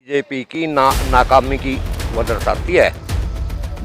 BJP की नाकामी की वो दर्शाती है।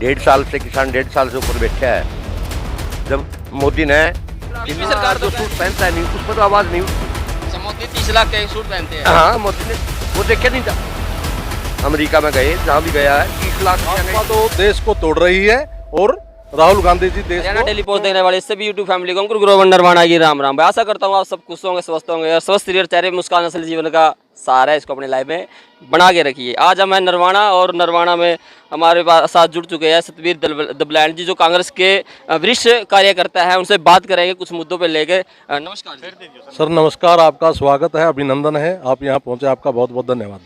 1.5 साल से किसान 1.5 साल से ऊपर बैठा है। जब मोदी ने सरकार जो सूट पहनता है नहीं उस पर तो आवाज नहीं उठती। अच्छा, मोदी 30 लाख के सूट पहनते हैं। हाँ, मोदी ने वो देखा नहीं था। अमेरिका में गए, जहाँ भी गया है 30 लाख भाजपा तो देश को तोड़ रही है और राहुल गांधी जी देश हरियाणा को डेली पोस्ट देखने वाले सभी यूट्यूब फैमिली को अंकुर ग्रोवर नरवाना की राम राम। मैं आशा करता हूँ आप सब खुश होंगे, स्वस्थ होंगे और स्वस्थ शरीर चेहरे पे मुस्कान असल जीवन का सहारा है। इसको अपने लाइफ में बना के रखिए। आज हम हैं नरवाना और नरवाना में हमारे पास साथ जुड़ चुके हैं सतबीर दबलैंड जी, जो कांग्रेस के वरिष्ठ कार्यकर्ता है। उनसे बात करेंगे कुछ मुद्दों पर लेकर। नमस्कार जी। सर नमस्कार, आपका स्वागत है, अभिनंदन है, आप यहाँ पहुँचे, आपका बहुत बहुत धन्यवाद।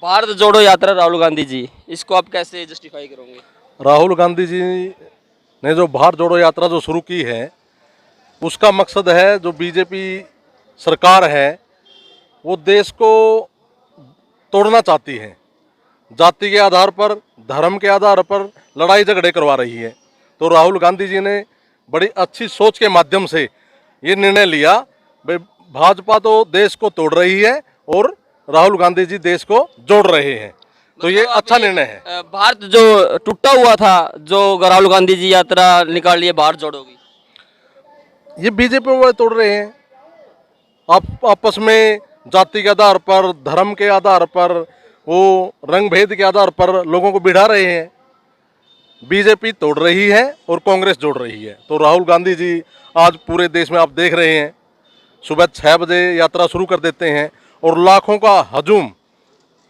भारत जोड़ो यात्रा राहुल गांधी जी, इसको आप कैसे जस्टिफाई करोगे? राहुल गांधी जी ने जो भारत जोड़ो यात्रा जो शुरू की है उसका मकसद है, जो बीजेपी सरकार है वो देश को तोड़ना चाहती है। जाति के आधार पर, धर्म के आधार पर लड़ाई झगड़े करवा रही है। तो राहुल गांधी जी ने बड़ी अच्छी सोच के माध्यम से ये निर्णय लिया, भाई भाजपा तो देश को तोड़ रही है और राहुल गांधी जी देश को जोड़ रहे हैं, तो ये अच्छा निर्णय है। भारत जो टूटा हुआ था, जो राहुल गांधी जी यात्रा निकाल लिए भारत जोड़ोगी, ये बीजेपी वाले तोड़ रहे हैं। आप आपस में जाति के आधार पर, धर्म के आधार पर, वो रंग भेद के आधार पर लोगों को बिठा रहे हैं। बीजेपी तोड़ रही है और कांग्रेस जोड़ रही है। तो राहुल गांधी जी आज पूरे देश में आप देख रहे हैं, सुबह 6 बजे यात्रा शुरू कर देते हैं और लाखों का हजूम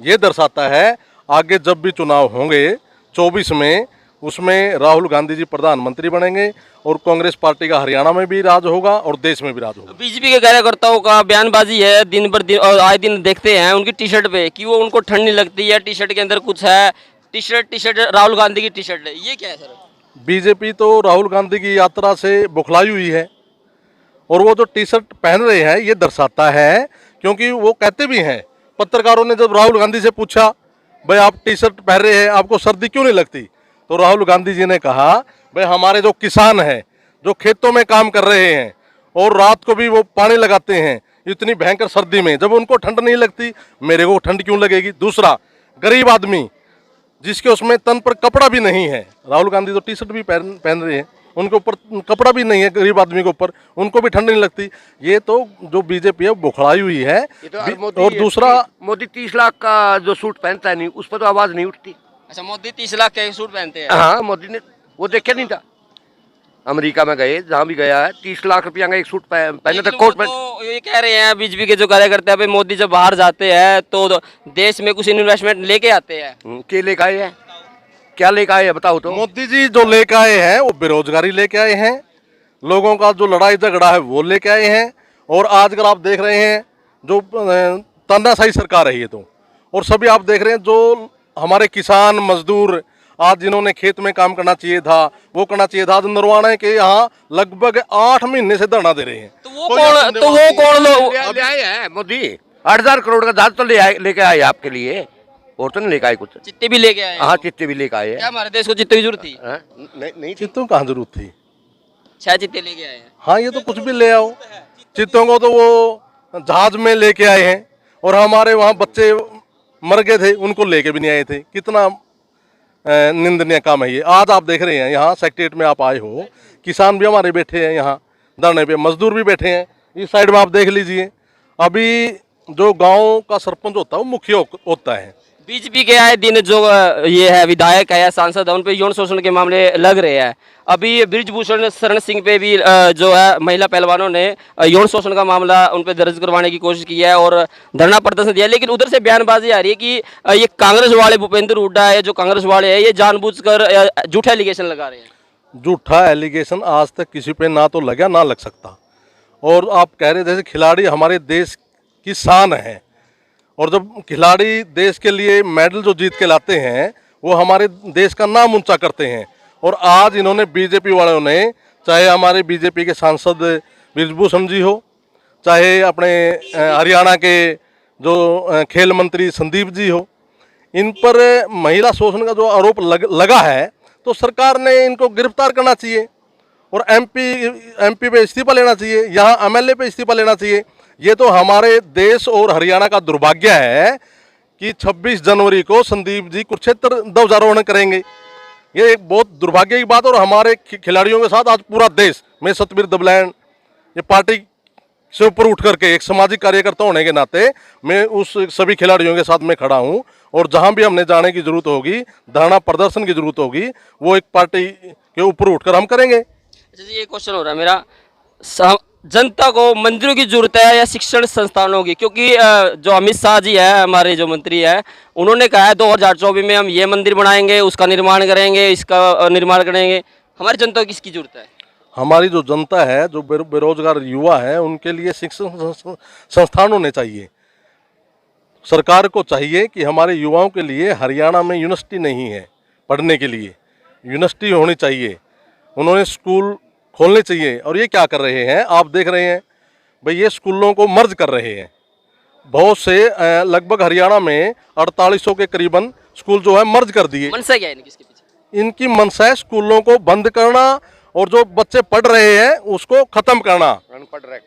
ये दर्शाता है आगे जब भी चुनाव होंगे 24 में, उसमें राहुल गांधी जी प्रधानमंत्री बनेंगे और कांग्रेस पार्टी का हरियाणा में भी राज होगा और देश में भी राज होगा। बीजेपी के कार्यकर्ताओं का बयानबाजी है दिन भर दिन, और आए दिन देखते हैं उनकी टी शर्ट पे कि वो उनको ठंड नहीं लगती है, टी शर्ट के अंदर कुछ है, टी शर्ट राहुल गांधी की टी शर्ट है। ये क्या है सर? बीजेपी तो राहुल गांधी की यात्रा से बुखलाई हुई है और वो जो टी शर्ट पहन रहे हैं ये दर्शाता है, क्योंकि वो कहते भी हैं, पत्रकारों ने जब राहुल गांधी से पूछा भाई आप टी शर्ट पहन रहे हैं, आपको सर्दी क्यों नहीं लगती, तो राहुल गांधी जी ने कहा भाई हमारे जो किसान हैं, जो खेतों में काम कर रहे हैं और रात को भी वो पानी लगाते हैं इतनी भयंकर सर्दी में, जब उनको ठंड नहीं लगती, मेरे को ठंड क्यों लगेगी। दूसरा, गरीब आदमी जिसके उसमें तन पर कपड़ा भी नहीं है, राहुल गांधी तो टी शर्ट भी पहन रहे हैं, उनके ऊपर कपड़ा भी नहीं है, गरीब आदमी के ऊपर, उनको भी ठंड नहीं लगती। ये तो जो बीजेपी है बुखलाई हुई है। तो और दूसरा, मोदी 30 लाख का जो सूट पहनता है नहीं उस पर तो आवाज नहीं उठती। अच्छा, मोदी 30 लाख के सूट पहनते हैं। हाँ, मोदी ने वो देखा नहीं था। अमेरिका में गए, जहाँ भी गया है 30 लाख रुपया का एक सूट पहने थे, कोट पहन। तो ये कह रहे हैं बीजेपी के जो कार्यकर्ता है, मोदी जब बाहर जाते हैं तो देश में कुछ इन्वेस्टमेंट लेके आते हैं। के लेके आए हैं, क्या लेके आए हैं बताओ तो। मोदी जी जो लेके आए हैं वो बेरोजगारी लेके आए हैं, लोगों का जो लड़ाई झगड़ा है वो लेके आए हैं। और आजकल आप देख रहे हैं जो तानाशाही सरकार है ये तो, और सभी आप देख रहे हैं जो हमारे किसान मजदूर आज जिन्होंने खेत में काम करना चाहिए था वो करना चाहिए था, आज नरवाना के यहाँ लगभग 8 महीने से धरना दे रहे हैं। तो वो कौन लोग ले आए हैं मोदी 8,000 करोड़ का जहाज तो लेके आए आपके लिए, और तो नहीं लेके आए कुछ। चिट्टे भी लेके आए हैं। हाँ, चिट्टे भी लेके आए क्या हैं। हमारे देश को चिट्टे की जरूरत थी? नहीं चित्तों कहाँ जरूरत थी? 6 चिट्टे लेके आए हैं। हाँ, ये तो कुछ भी ले आओ, चित्तों को तो वो जहाज में लेके आए हैं और हमारे वहाँ बच्चे मर गए थे उनको लेके भी नहीं आए थे। कितना निंदनीय काम है ये। आज आप देख रहे हैं यहाँ सेक्रेटरीट में आप आए हो, किसान भी हमारे बैठे हैं यहाँ धरने पे, मजदूर भी बैठे हैं। इस साइड में आप देख लीजिए, अभी जो गांव का सरपंच होता है वो मुखिया होता है। बीजेपी के आए दिन जो ये है विधायक है या सांसद है, उन पे यौन शोषण के मामले लग रहे हैं। अभी बृजभूषण शरण सिंह पे भी जो है महिला पहलवानों ने यौन शोषण का मामला उन पे दर्ज करवाने की कोशिश की है और धरना प्रदर्शन दिया। लेकिन उधर से बयानबाजी आ रही है कि ये कांग्रेस वाले भूपेंद्र हुड्डा है, जो कांग्रेस वाले हैं, ये जानबूझकर झूठा एलिगेशन लगा रहे हैं। झूठा एलिगेशन आज तक किसी पे ना तो लगा ना लग सकता। और आप कह रहे जैसे खिलाड़ी हमारे देश की शान है, और जब खिलाड़ी देश के लिए मेडल जो जीत के लाते हैं वो हमारे देश का नाम ऊंचा करते हैं। और आज इन्होंने बीजेपी वालों ने, चाहे हमारे बीजेपी के सांसद बृजभूषण जी हो, चाहे अपने हरियाणा के जो खेल मंत्री संदीप जी हो, इन पर महिला शोषण का जो आरोप लगा है, तो सरकार ने इनको गिरफ्तार करना चाहिए और एमपी पे इस्तीफा लेना चाहिए, यहाँ एमएलए पे इस्तीफा लेना चाहिए। ये तो हमारे देश और हरियाणा का दुर्भाग्य है कि 26 जनवरी को संदीप जी कुरुक्षेत्र ध्वजारोहण करेंगे। ये एक बहुत दुर्भाग्य की बात, और हमारे खिलाड़ियों के साथ आज पूरा देश, मैं सतबीर दबलैंड, ये पार्टी से ऊपर उठ करके एक सामाजिक कार्यकर्ता होने के नाते मैं उस सभी खिलाड़ियों के साथ में खड़ा हूं। और जहां भी हमने जाने की जरूरत होगी, धरना प्रदर्शन की जरूरत होगी, वो एक पार्टी के ऊपर उठकर हम करेंगे। अच्छा जी, ये क्वेश्चन हो रहा है मेरा, जनता को मंदिरों की जरूरत है या शिक्षण संस्थानों की? क्योंकि जो अमित शाह जी है, हमारे जो मंत्री है, उन्होंने कहा है 2024 में हम ये मंदिर बनाएंगे, उसका निर्माण करेंगे, इसका निर्माण करेंगे। हमारी जनता को किसकी जरूरत है? हमारी जो जनता है, जो बेरोजगार युवा है, उनके लिए शिक्षण संस्थान होने चाहिए। सरकार को चाहिए कि हमारे युवाओं के लिए हरियाणा में यूनिवर्सिटी नहीं है, पढ़ने के लिए यूनिवर्सिटी होनी चाहिए। उन्होंने स्कूल खोलने चाहिए। और ये क्या कर रहे हैं, आप देख रहे हैं भाई, ये स्कूलों को मर्ज कर रहे हैं। बहुत से लगभग हरियाणा में 4800 के करीबन स्कूल जो है मर्ज कर दिए। मनसा क्या है इनकी इसके पीछे? इनकी मनसा है स्कूलों को बंद करना, और जो बच्चे पढ़ रहे हैं उसको खत्म करना।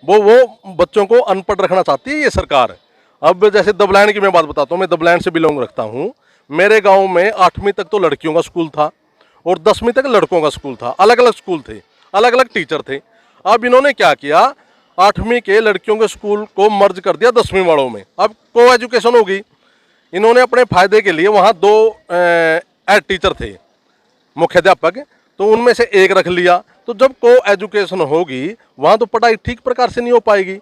वो बच्चों को अनपढ़ रखना चाहती है ये सरकार। अब जैसे दबलैंड की मैं बात बताता हूँ, मैं दबलैंड से बिलोंग रखता हूँ। मेरे गांव में 8वीं तक तो लड़कियों का स्कूल था और 10वीं तक लड़कों का स्कूल था। अलग अलग स्कूल थे, अलग अलग टीचर थे। अब इन्होंने क्या किया, 8वीं के लड़कियों के स्कूल को मर्ज कर दिया 10वीं वालों में। अब को एजुकेशन होगी। इन्होंने अपने फायदे के लिए वहाँ 2 हेड टीचर थे, मुख्याध्यापक, तो उनमें से एक रख लिया। तो जब को एजुकेशन होगी वहाँ तो पढ़ाई ठीक प्रकार से नहीं हो पाएगी।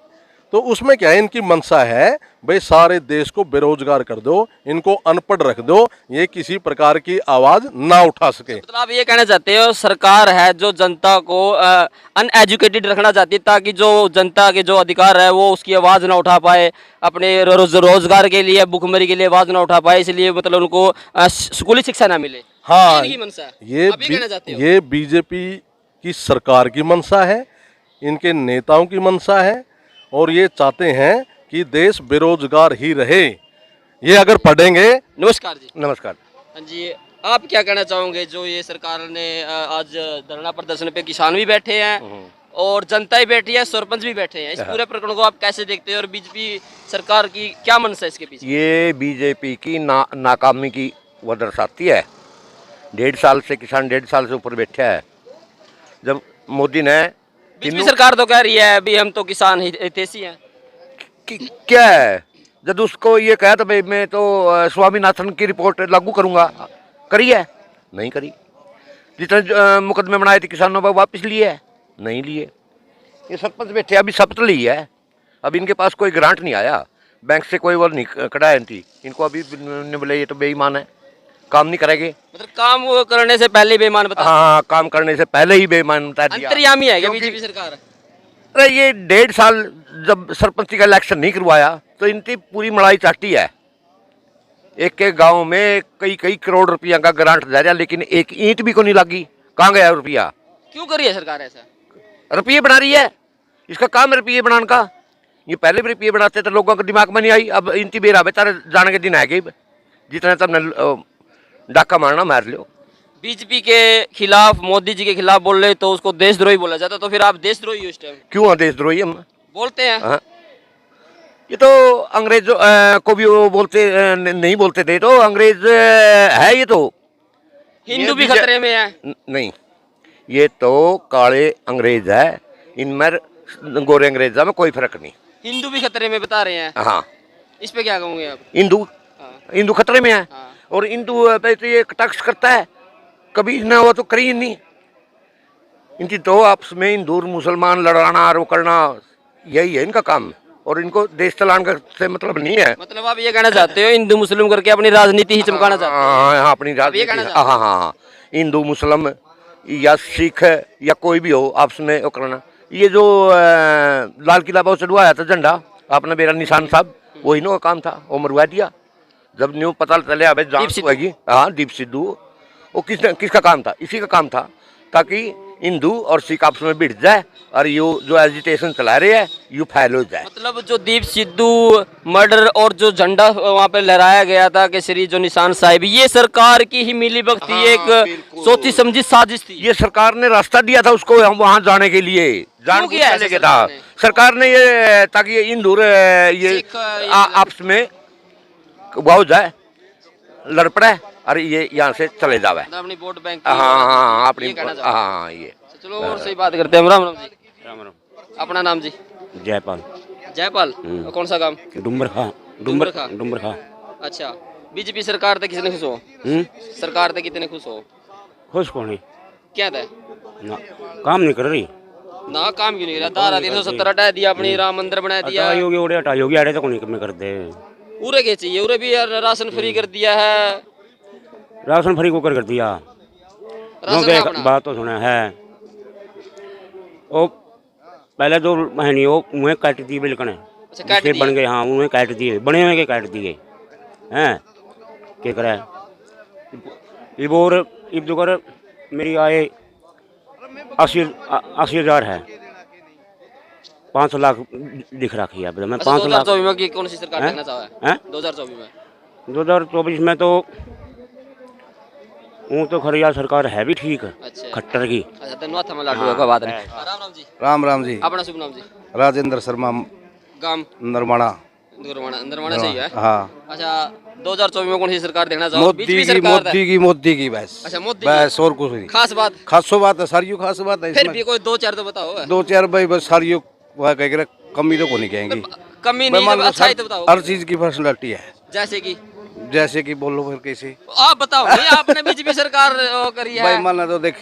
तो उसमें क्या है, इनकी मंशा है भाई सारे देश को बेरोजगार कर दो, इनको अनपढ़ रख दो, ये किसी प्रकार की आवाज ना उठा सके। मतलब आप ये कहना चाहते हो सरकार है जो जनता को अनएजुकेटेड रखना चाहती है, ताकि जो जनता के जो अधिकार है वो उसकी आवाज़ ना उठा पाए, अपने रोजगार के लिए, भुखमरी के लिए आवाज़ ना उठा पाए, इसलिए मतलब उनको स्कूली शिक्षा ना मिले। हाँ, इनकी मंशा है। ये आप ये कहना चाहते हो? ये बीजेपी की सरकार की मंशा है, इनके नेताओं की मंशा है, और ये चाहते हैं कि देश बेरोजगार ही रहे। ये अगर पढ़ेंगे। नमस्कार जी। नमस्कार हाँ जी, आप क्या कहना चाहोगे, जो ये सरकार ने आज धरना प्रदर्शन पे किसान भी बैठे हैं और जनता भी बैठी है, सरपंच भी बैठे हैं, इस पूरे प्रकरण को आप कैसे देखते हैं और बीजेपी सरकार की क्या मनसा है इसके पीछे? ये बीजेपी की नाकामी की वो दर्शाती है। 1.5 साल से किसान 1.5 साल से ऊपर बैठा है। जब मोदी ने बीजेपी सरकार तो कह रही है अभी हम तो किसान हितैषी हैं, क्या है, जब उसको ये कहा तो भाई मैं तो स्वामीनाथन की रिपोर्ट लागू करूंगा, करी है? नहीं करी। जितने मुकदमे बनाए थे किसानों पर वापस लिए है? नहीं लिए। ये सरपंच बैठे अभी शपथ ली है, अब इनके पास कोई ग्रांट नहीं आया, बैंक से कोई वो नहीं कटाया थी इनको। अभी बोले ये तो बेईमान है, काम नहीं करेंगे। मतलब काम करने से पहले बेईमान बता? हाँ, काम करने से पहले ही बेईमान बता दिया। अंतर्यामी है क्या बीजेपी सरकार? अरे ये 1.5 साल जब सरपंच का इलेक्शन नहीं करवाया तो इनकी पूरी मलाई चाटी है। एक एक गांव में कई कई करोड़ रुपया का ग्रांट दे रहा, लेकिन एक ईंट भी को नहीं लगी। कहाँ गया रुपया? क्यों कर रही है सरकार ऐसा? रुपये बना रही है, इसका काम है रुपये बनाने का। ये पहले भी रुपये बनाते थे, लोगों के दिमाग में नहीं आई। अब इनकी बेरा बेचारे जाने के दिन आ गए, जितने तब डाका मारना मार लो। बीजेपी के खिलाफ, मोदी जी के खिलाफ बोल रहे तो उसको देशद्रोही बोला जाता, तो फिर आप देशद्रोही हो इस टाइम? क्यों देशद्रोही हम बोलते हैं? हाँ। ये तो अंग्रेजों को भी वो बोलते नहीं बोलते थे, तो अंग्रेज है ये तो। हिंदू भी खतरे में है? नहीं, ये तो काले अंग्रेज है, इनमें गोरे अंग्रेजा में कोई फर्क नहीं। हिंदू भी खतरे में बता रहे हैं? हाँ। इस पे क्या कहोगे आप? हिंदू खतरे में है। हाँ। और हिंदू पे तो ये कटाक्ष करता है, कभी ना हुआ तो करी नहीं। इनकी तो आपस में हिंदू और मुसलमान लड़ाना आरोप करना, यही है इनका काम, और इनको देश चलाने से मतलब नहीं है। मतलब आप ये कहना चाहते हो हिंदू मुस्लिम करके अपनी राजनीति ही चमकाना चाहते हैं? हाँ, अपनी राजनीति। हाँ, हिंदू मुस्लिम या सिख या कोई भी हो, आपस में वो करना। ये जो लाल किला पर चढ़वाया था झंडा आपने, मेरा निशान साहब, वही नो काम था, वो मरवा दिया। जब न्यू पता चले अबे जांच होगी। हाँ, दीप सिद्धू, वो किसका काम था? इसी का काम था, ताकि हिंदू और सिख आपस में भिड़ जाए और यू जो एजिटेशन चला रहे हैं यू फैल हो जाए। मतलब जो दीप सिद्धू मर्डर और जो झंडा वहाँ पे लहराया गया था केसरी, जो निशान साहिब, ये सरकार की ही मिली भगत एक सोची समझी साजिश थी। ये सरकार ने रास्ता दिया था उसको वहाँ जाने के लिए, जान के था सरकार ने ये, ताकि ये इंदौर ये आपस में वो हो जाए, लड़ पड़े और ये यहाँ से चले जावे। मतलब अपनी वोट बैंक हाँ हाँ अपनी ये कहना चाहते हाँ ये हैं। चलो और सही बात करते हैं। राम राम जी। राम राम। अपना नाम जी? जयपाल। जयपाल। कौन सा काम? डुम्बर खा। डुम्बर खा। अच्छा, बीजेपी सरकार तक कितने खुश हो? सरकार तक कितने खुश हो? खुश कौन है क्या था ना, काम नहीं कर रही ना, काम क्यों नहीं करा? धारा 370 हटा दिया, अपनी राम मंदिर बना दिया। हटाई होगी ओड़े हटाई होगी आड़े तो नहीं कम कर दे। उरे के चाहिए, उरे भी यार राशन फ्री कर दिया है। राशन फ्री को कर दिया। राशन क्योंकि का अपना। बात तो सुना है वो पहले जो महीने वो मुँह काट दिए बिल्कने अच्छा, काट जिसके दिए। बन गए। हाँ मुँह काट दिए, बने हुए के काट दिए हैं। क्या करे इब और इब जो कर मेरी आय 80,000 है। 5 लाख दिख रखी है। अब मैं अच्छा, 5 लाख 2024 में कौन सी सरकार हैं? देखना चाहा है? हैं? 2024 में 2024 में तो वो तो खरिया सरकार है भी ठीक अच्छा। खट्टर की। अच्छा, धन्यवाद। हमें लाडू का बात नहीं। राम राम जी। राम राम जी। अपना शुभ नाम जी? राजेंद्र शर्मा गांव नरमाणा। नरवाना सही है। हाँ, अच्छा, 2024 में कौन सी सरकार देखना चाहो? बीजेपी सरकार है। मोदी की बस। अच्छा, मोदी बस और कुछ नहीं। खास बात खासो बात है, सारी खास बात है फिर इसमें। भी कोई 2-4 तो बताओ। 2-4 भाई बस सारी वह कह के कमी तो को नहीं कहेंगी। कमी भाई नहीं मान तो लो अच्छा ही तो बताओ। हर चीज की फैसिलिटी है। जैसे कि जैसे कि बोलो फिर कैसे आप बताओ नहीं, आपने बीजेपी सरकार करी भाई है। माना तो देख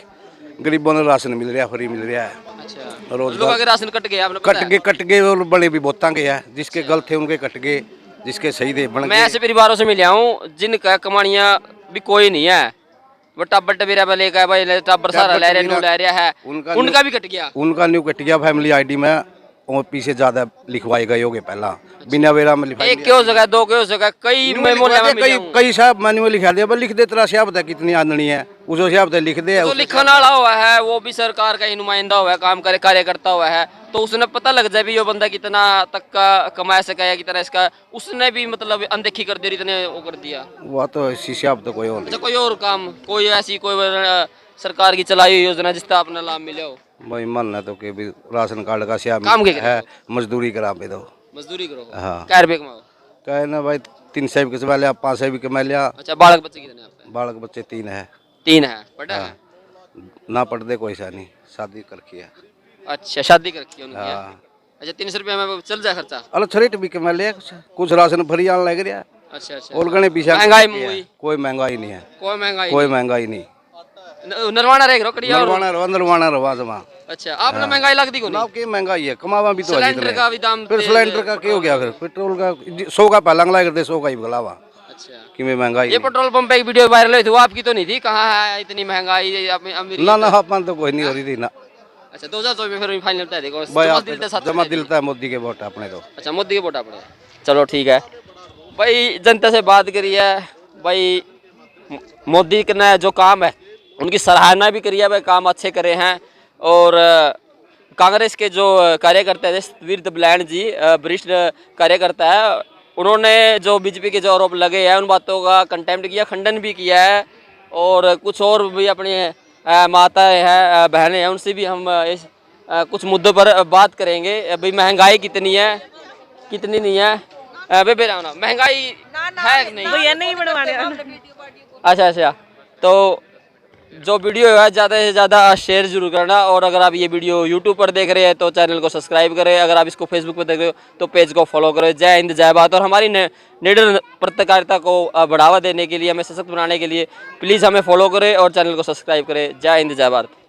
गरीबों ने राशन मिल रहा, फ्री मिल रहा है। अच्छा, रोजगार- लोगों के राशन कट गए, आपने पता है? कट गए और बड़े भी बोता गए हैं। जिसके गलत थे उनके कट गए, जिसके सही थे बन मैं गए। ऐसे परिवारों से मिला हूँ जिनका कमानियां भी कोई नहीं है। वो टब्बर टबेरा पे लेकर भाई टब्बर सारा ले रहे नु ले रहा है, उनका भी कट गया। उनका न्यू कट गया फैमिली आईडी में और पीछे ज्यादा लिखवाए गए होगे पहला बिना वेरा में लिखवाए। एक क्यों जगह, दो क्यों जगह, कई मैं मोहल्ले में मिला हूँ। कई साहब मैनुअल लिखा दिया, लिख दे तेरा साहब तक कितनी आदनी है उस हिसाब से लिख दे। तो लिखने वाला हुआ है वो भी सरकार का ही नुमाइंदा हुआ है, काम करे कार्यकर्ता हुआ है, तो उसने पता लग जाए भी ये बंदा कितना तक का कमा सका या कितना इसका, उसने भी मतलब अनदेखी कर दी, इतने वो कर दिया। वो तो इसी हिसाब तो कोई और अच्छा, कोई और काम, कोई ऐसी कोई सरकार की चलाई हुई योजना जिससे आपने लाभ मिले हो? भाई मानना तो कि भी राशन कार्ड का श्याम काम के है, मजदूरी करा पे दो। मजदूरी करो। हाँ। क्या रुपये कमाओ? कहे ना भाई 300 भी कमा लिया, 500 भी कमा लिया। अच्छा, बालक बच्चे कितने हैं आपके? बालक बच्चे 3 है। 3 है। पढ़ा है? ना पढ़ दे कोई सा नहीं, शादी कर किया। अच्छा, शादी कर रखी है उनकी? हाँ। अच्छा, 300 रुपये में चल जाए खर्चा? अरे छरेट भी कमा लिया, कुछ राशन फ्री आने लग रहा। अच्छा अच्छा। और गणे पीछे महंगाई में हुई? कोई महंगाई नहीं है, कोई महंगाई कोई महंगाई नहीं। नरवाना रहेगा रोकड़ी और नरवाना रवा जमा। अच्छा, आपने महंगाई लगती को ना नहीं? की महंगाई है, कमावा भी तो है सिलेंडर जितने। का भी दाम फिर सिलेंडर का क्या हो गया, फिर पेट्रोल का 100 का पहला लगा करते 100 का ही भगलावा अच्छा, कि में महंगाई। ये पेट्रोल पंप पे एक वीडियो वायरल हुई थी, वो आपकी तो नहीं थी? कहाँ है इतनी महंगाई अमीरी? ना ना अपन तो कोई नहीं हो रही थी ना। अच्छा, 2024 में फिर फाइनल बता देगा, भाई जमा दिलते साथ जमा दिलता है मोदी के वोट अपने तो। अच्छा, मोदी के वोट अपने। चलो ठीक है भाई, जनता से बात करी है भाई, मोदी ने जो काम है उनकी सराहना भी करी है भाई, काम अच्छे करे हैं। और कांग्रेस के जो कार्यकर्ता है वीर दबलैंड जी, वरिष्ठ कार्यकर्ता है, उन्होंने जो बीजेपी के जो आरोप लगे हैं उन बातों का कंटेम्प्ट किया, खंडन भी किया है। और कुछ और भी अपनी माताएं हैं, बहनें हैं, उनसे भी हम इस कुछ मुद्दों पर बात करेंगे। भाई महंगाई कितनी है, कितनी नहीं है? बेबे रावना, महंगाई है कि नहीं? भैया नहीं बनवाने। अच्छा अच्छा, तो जो वीडियो है ज़्यादा से ज़्यादा शेयर जरूर करना। और अगर आप ये वीडियो यूट्यूब पर देख रहे हैं तो चैनल को सब्सक्राइब करें, अगर आप इसको फेसबुक पर देख रहे हो तो पेज को फॉलो करें। जय हिंद जय भारत। और हमारी निडर पत्रकारिता को बढ़ावा देने के लिए, हमें सशक्त बनाने के लिए प्लीज़ हमें फॉलो करें और चैनल को सब्सक्राइब करें। जय हिंद जय भारत।